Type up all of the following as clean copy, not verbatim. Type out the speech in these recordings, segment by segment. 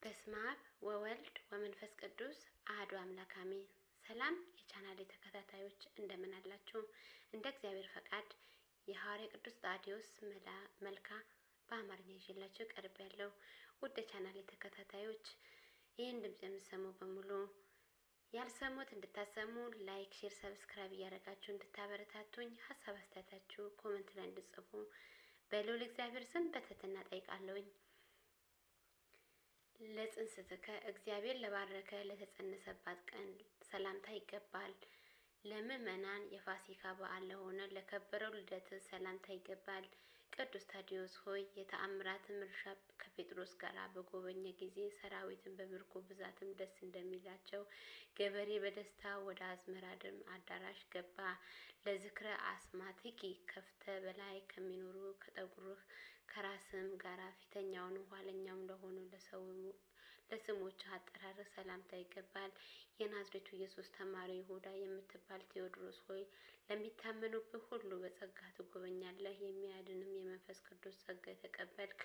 በስመ አብ ወወልድ ወመንፈስ ቅዱስ አሐዱ አምላክ አሜን። ሰላም የቻናሌ ተከታታዮች እንደምን አላችሁ? እንደ እግዚአብሔር ፈቃድ የሐዋርያ ቅዱስ ታዲዮስ መልካ በአማርኛ ይዤላችሁ ቀርቤያለሁ። ውድ የቻናሌ ተከታታዮች ይህን ድምጽ የምትሰሙ በሙሉ ያልሰሙት እንድታሰሙ ላይክ፣ ሼር፣ ሰብስክራይብ እያደረጋችሁ እንድታበረታቱኝ ሀሳብ አስተያየታችሁ ኮሜንት ላይ እንድጽፉ በልዑል እግዚአብሔር ስም በትህትና ጠይቃለሁኝ። ለጽንስትከ እግዚአብሔር ለባረከ ለተጸነሰባት ቀን ሰላምታ ይገባል። ለምእመናን የፋሲካ በዓል ለሆነ ለከበረው ልደት ሰላምታ ይገባል። ቅዱስ ታዲዮስ ሆይ የተአምራት ምርሻ ከጴጥሮስ ጋር በጎበኘ ጊዜ ሰራዊትን በምርኮ ብዛትም ደስ እንደሚላቸው ገበሬ በደስታ ወደ አዝመራድም አዳራሽ ገባ። ለዝክረ አስማቲኪ ከፍተ በላይ ከሚኖሩ ከጠጉርህ ከራስም ጋራ ፊተኛውን ኋለኛውም ለሆኑ ለስሞች አጠራር ሰላምታ ይገባል። የናዝሬቱ ኢየሱስ ተማሪ ይሁዳ የምትባል ቴዎድሮስ ሆይ ለሚታመኑብህ ሁሉ በጸጋ ትጎበኛለህ። የሚያድንም የመንፈስ ቅዱስ ጸጋ የተቀበልክ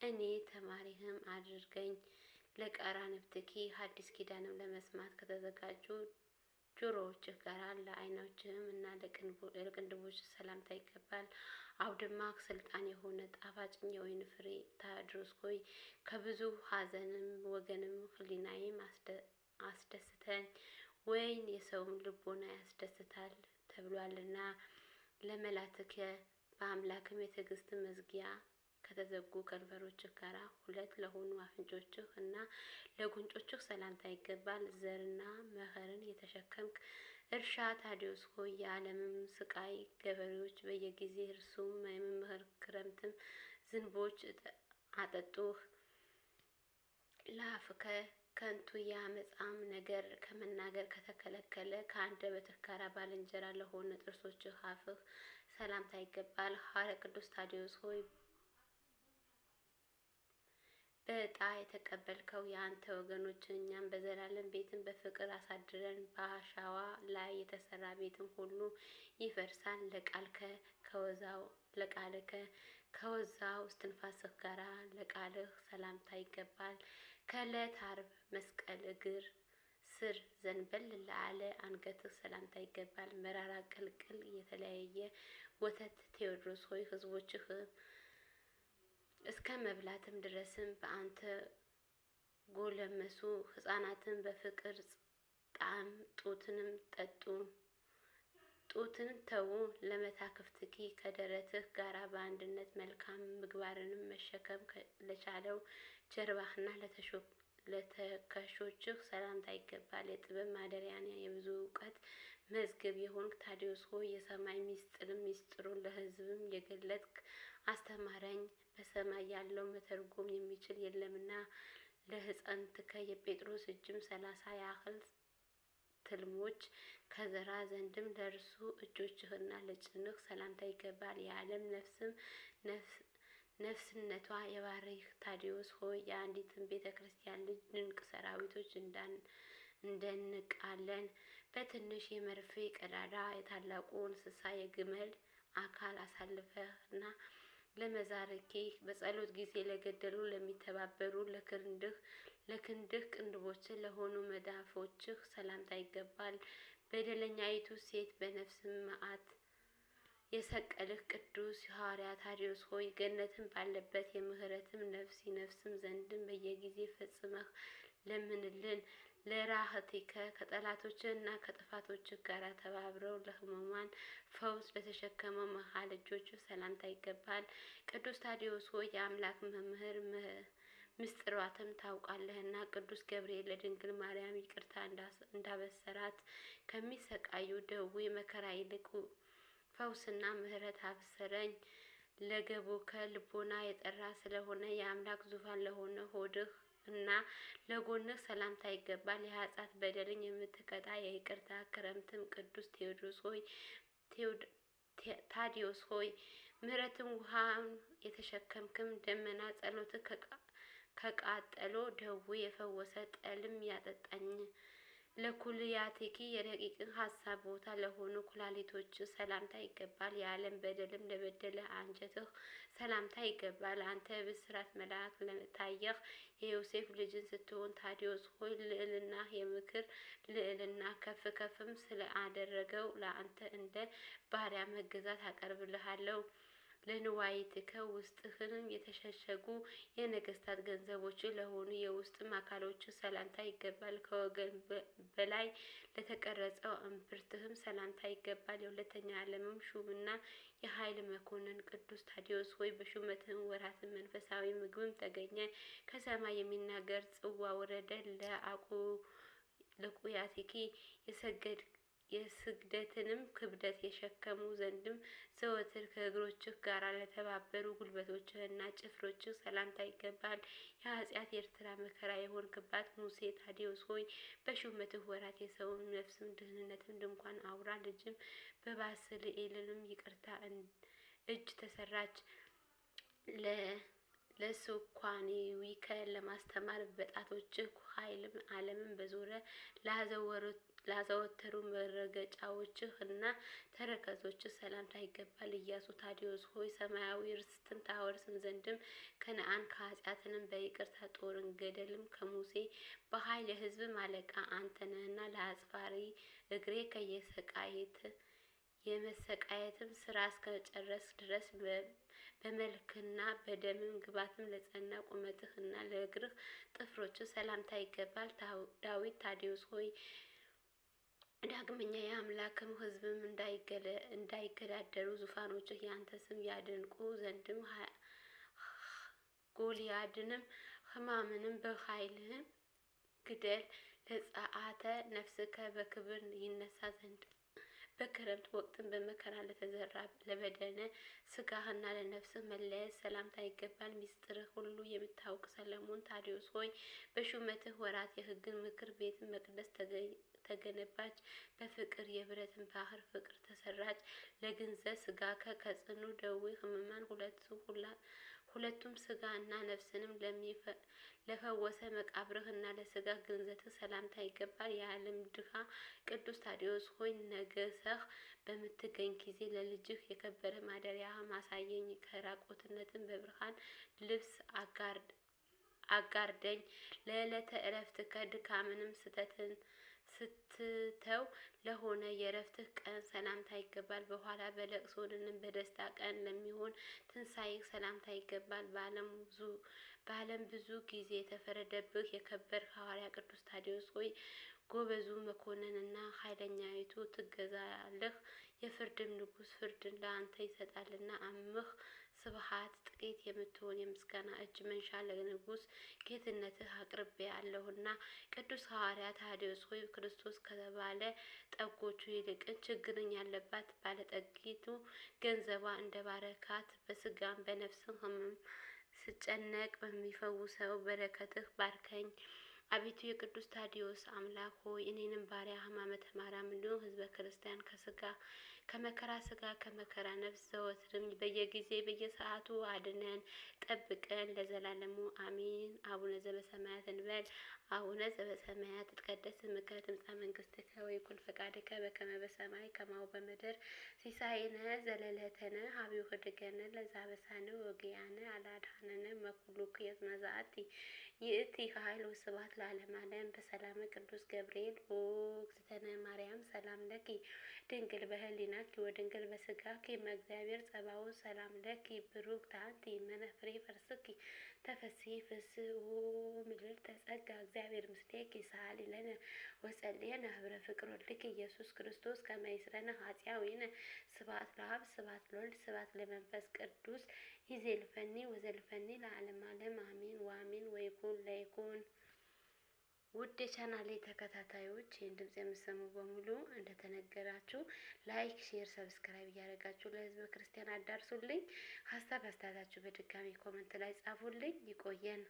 እኔ ተማሪህም አድርገኝ። ለቀራንብትኪ ሐዲስ ኪዳንም ለመስማት ከተዘጋጁ ጆሮዎችህ ጋር ለዓይኖችህም እና ለቅንድቦች ሰላምታ ይገባል። አውድማ ስልጣን የሆነ ጣፋጭኝ የወይን ፍሬ ታድሮስ ሆይ ከብዙ ሐዘንም ወገንም ህሊናዬም አስደስተኝ። ወይን የሰውም ልቦና ያስደስታል ተብሏልና። ለመላትከ በአምላክም የትዕግስት መዝጊያ ከተዘጉ ከንፈሮችህ ጋራ ሁለት ለሆኑ አፍንጮችህ እና ለጉንጮችህ ሰላምታ ይገባል። ዘርና መኸርን የተሸከምክ እርሻ ታዲዮስ ሆይ የዓለምም ስቃይ ገበሬዎች በየጊዜ እርሱም የመምህር ክረምትም ዝንቦች አጠጡህ። ለአፍከ ከንቱ የአመፃም ነገር ከመናገር ከተከለከለ ከአንደበትህ ጋራ ባልንጀራ ለሆነ ጥርሶችህ አፍህ ሰላምታ ይገባል። ሐዋርያ ቅዱስ ታዲዮስ ሆይ በዕጣ የተቀበልከው የአንተ ወገኖች እኛም በዘላለም ቤትን በፍቅር አሳድረን። በአሻዋ ላይ የተሰራ ቤትን ሁሉ ይፈርሳል። ለቃልከ ከወዛው እስትንፋስህ ጋራ ለቃልህ ሰላምታ ይገባል። ከዕለት ዓርብ መስቀል እግር ስር ዘንበል ለአለ አንገትህ ሰላምታ ይገባል። መራራ ቅልቅል የተለያየ ወተት ቴዎድሮስ ሆይ ህዝቦችህ እስከ መብላትም ድረስም በአንተ ጎለመሱ። ህፃናትን በፍቅር ጣዕም ጡትንም ጠጡ ጡትን ተዉ። ለመታክፍትኪ ከደረትህ ጋራ በአንድነት መልካም ምግባርንም መሸከም ለቻለው ጀርባህና ለተከሾችህ ሰላምታ ይገባል። የጥበብ ማደሪያን የብዙ እውቀት መዝገብ የሆንክ ታዲዮስ ሆይ የሰማይ ሚስጥሩን ለህዝብም የገለጥክ አስተማረኝ። በሰማይ ያለው መተርጎም የሚችል የለምና። ለህፃንትከ የጴጥሮስ እጅም 30 ያህል ትልሞች ከዘራ ዘንድም ለእርሱ እጆችህና ለጭንህ ሰላምታ ይገባል። የዓለም ነፍስነቷ የባሪህ ታዲዮስ ሆይ የአንዲትን ቤተ ክርስቲያን ልጅ ድንቅ ሰራዊቶች እንደንቃለን። በትንሽ የመርፌ ቀዳዳ የታላቁ እንስሳ የግመል አካል አሳልፈህና ለመዛርኬ በጸሎት ጊዜ ለገደሉ ለሚተባበሩ ለክንድህ ቅንድቦች ለሆኑ መዳፎችህ ሰላምታ ይገባል። በደለኛይቱ ሴት በነፍስም መዓት የሰቀልህ ቅዱስ ሐዋርያ ታዲዮስ ሆይ ገነትን ባለበት የምህረትም ነፍስም ዘንድም በየጊዜ ፈጽመህ ለምንልን። ለራህቲከ ከጠላቶችና ከጥፋቶችህ ጋር ተባብረው ለህመሟን ፈውስ ለተሸከመው መሃል እጆቹ ሰላምታ ይገባል። ቅዱስ ታዲዮስ ሆይ የአምላክ መምህር ምስጢሯትም ታውቃለህና ቅዱስ ገብርኤል ለድንግል ማርያም ይቅርታ እንዳበሰራት ከሚሰቃዩ ደዌ መከራ ይልቅ ፈውስና ምህረት አብሰረኝ። ለገቦከ ልቦና የጠራ ስለሆነ የአምላክ ዙፋን ለሆነ ሆድህ እና ለጎንህ ሰላምታ ይገባል። የኃጢአት በደልን የምትቀጣ የይቅርታ ክረምትም ቅዱስ ታዲዮስ ሆይ ምህረትን ውሃን የተሸከምክም ደመና ጸሎትህ ከቃጠሎ ደዌ የፈወሰ ጠልም ያጠጣኝ ለኩልያቲኪ የረቂቅ ሀሳብ ቦታ ለሆኑ ኩላሊቶች ሰላምታ ይገባል። የዓለም በደልም ለበደለ አንጀትህ ሰላምታ ይገባል። አንተ ብስራት መልአክ ለታየህ የዮሴፍ ልጅን ስትሆን ታዲዮስ ሆይ ልዕልና የምክር ልዕልና ከፍ ከፍም ስለ አደረገው ለአንተ እንደ ባሪያ መገዛት አቀርብልሃለሁ። ለንዋይትከ ውስጥህንም የተሸሸጉ የነገስታት ገንዘቦች ለሆኑ የውስጥም አካሎች ሰላምታ ይገባል። ከወገን በላይ ለተቀረጸው እምብርትህም ሰላምታ ይገባል። የሁለተኛ ዓለምም ሹምና የኃይል መኮንን ቅዱስ ታዲዮስ ሆይ በሹመትህም ወራትን መንፈሳዊ ምግብም ተገኘ። ከሰማይ የሚናገር ጽዋ ወረደ። ለቁያቲኪ የስግደትንም ክብደት የሸከሙ ዘንድም ዘወትር ከእግሮችህ ጋር ለተባበሩ ጉልበቶችህና ጭፍሮችህ ሰላምታ ይገባል። የኃጢአት የኤርትራ መከራ የሆንክባት ሙሴ ታዲዮስ ሆይ በሹመትህ ወራት የሰውን ነፍስም ድህንነትም ድንኳን አውራ ልጅም በባስልኤልንም ይቅርታ እጅ ተሰራች። ለስኳኒዊከ ለማስተማር በጣቶችህ ኃይልም ዓለምን በዞረ ላዘወተሩ መረገጫዎችህ እና ተረከዞችህ ሰላምታ ይገባል። ኢያሱ ታዲዮስ ሆይ ሰማያዊ ርስትን ታወርስም ዘንድም ከነአን ከኃጢአትንም በይቅርታ ጦርን ገደልም ከሙሴ በኃይል የሕዝብም አለቃ አንተ ነህና ለአጽፋሪ እግሬ የመሰቃየትም ስራ እስከጨረስ ድረስ በመልክና በደምም ግባትም ለጸና ቁመትህ እና ለእግርህ ጥፍሮች ሰላምታ ይገባል። ዳዊት ታዲዮስ ሆይ ዳግመኛ የአምላክም ሕዝብም እንዳይገዳደሩ ዙፋኖችህ ያንተ ስም ያደንቁ ዘንድም ጎልያድንም ሕማምንም በኃይልህም ግደል። ለጸአተ ነፍስከ በክብር ይነሳ ዘንድ በክረምት ወቅትም በመከራ ለተዘራ ለበደነ ስጋህና ለነፍስህ መለየት ሰላምታ ይገባል። ሚስጥርህ ሁሉ የምታውቅ ሰለሞን ታዲዮስ ሆይ በሹመትህ ወራት የሕግን ምክር ቤት መቅደስ ተገነባች። በፍቅር የብረትን ባህር ፍቅር ተሰራች። ለግንዘት ስጋከ ከጽኑ ደዌ ሕሙማን ሁለቱም ስጋ እና ነፍስንም ለፈወሰ መቃብርህ እና ለስጋ ግንዘትህ ሰላምታ ይገባል። የዓለም ድሃ ቅዱስ ታዲዮስ ሆይ ነገሰህ በምትገኝ ጊዜ ለልጅህ የከበረ ማደሪያ ማሳየኝ። ከራቆትነትን በብርሃን ልብስ አጋርደኝ። ለዕለተ እረፍትከ ድካምንም ስትተው ለሆነ የእረፍትህ ቀን ሰላምታ ይገባል። በኋላ በለቅሶንም በደስታ ቀን ለሚሆን ትንሣኤህ ሰላምታ ይገባል። በዓለም ብዙ ጊዜ የተፈረደብህ የከበር ሐዋርያ ቅዱስ ታዲዮስ ሆይ ጎበዙ መኮንንና ኃይለኛይቱ ትገዛለህ። የፍርድም ንጉሥ ፍርድን ለአንተ ይሰጣልና አምህ ስብሐት ጥቂት የምትሆን የምስጋና እጅ መንሻ ለንጉሥ ጌትነትህ አቅርቤ አለሁና። ቅዱስ ሐዋርያ ታዲዮስ ሆይ ክርስቶስ ከተባለ ጠጎቹ ይልቅን ችግርን ያለባት ባለጠጊቱ ገንዘቧ እንደ ባረካት በስጋም በነፍስም ሕመም ስጨነቅ በሚፈውሰው በረከትህ ባርከኝ። አቤቱ የቅዱስ ታዲዮስ አምላክ ሆይ እኔንም ባሪያ ሕማመተ ማርያም እንዲሁም ሕዝበ ክርስቲያን ከመከራ ስጋ ከመከራ ነፍስ ዘወትርም በየጊዜ በየሰዓቱ አድነን ጠብቀን ለዘላለሙ አሜን። አቡነ ዘበሰማያት እንበል። አቡነ ዘበሰማያት ይትቀደስ ስምከ ትምጻእ መንግሥትከ ወይኩን ፈቃድከ በከመ በሰማይ ከማሁ በምድር ሲሳየነ ዘለለዕለትነ ሀበነ ኅድገነ ለዘአበሳነ ወጌጋየነ አላድኀነነ እምኩሉ ክፉ መዓት ይእቲ ኃይል ወስብሐት ለዓለመ ዓለም። በሰላመ ቅዱስ ገብርኤል እግዝእትነ ማርያም ሰላም ለኪ ድንግል በህሊናኪ ወድንግል በስጋኪ እምእግዚአብሔር ጸባኦት ሰላም ለኪ ብሩክት አንቲ እምፍሬ ከርሥኪ ተፈሥሒ ፍስሕቶ ምልዕተ ጸጋ እግዚአብሔር ምስሌኪ ሰአሊ ለነ ወጸልየነ ኅብረ ፍቅር ወልድኪ ኢየሱስ ክርስቶስ ከመ ይስረነ ኃጣውኢነ። ስብሐት ለአብ ስብሐት ለወልድ ስብሐት ለመንፈስ ቅዱስ ይዜልፈኒ ወዘልፈኒ ለዓለመ ዓለም አሜን ወአሜን። ወይኩን ለይኩን። ውድ የቻናሌ ተከታታዮች ይህን ድምጽ የምሰሙ በሙሉ እንደተነገራችሁ ላይክ፣ ሼር፣ ሰብስክራይብ እያደረጋችሁ ለህዝበ ክርስቲያን አዳርሱልኝ። ሀሳብ አስተያየታችሁ በድጋሚ ኮመንት ላይ ጻፉልኝ። ይቆየን።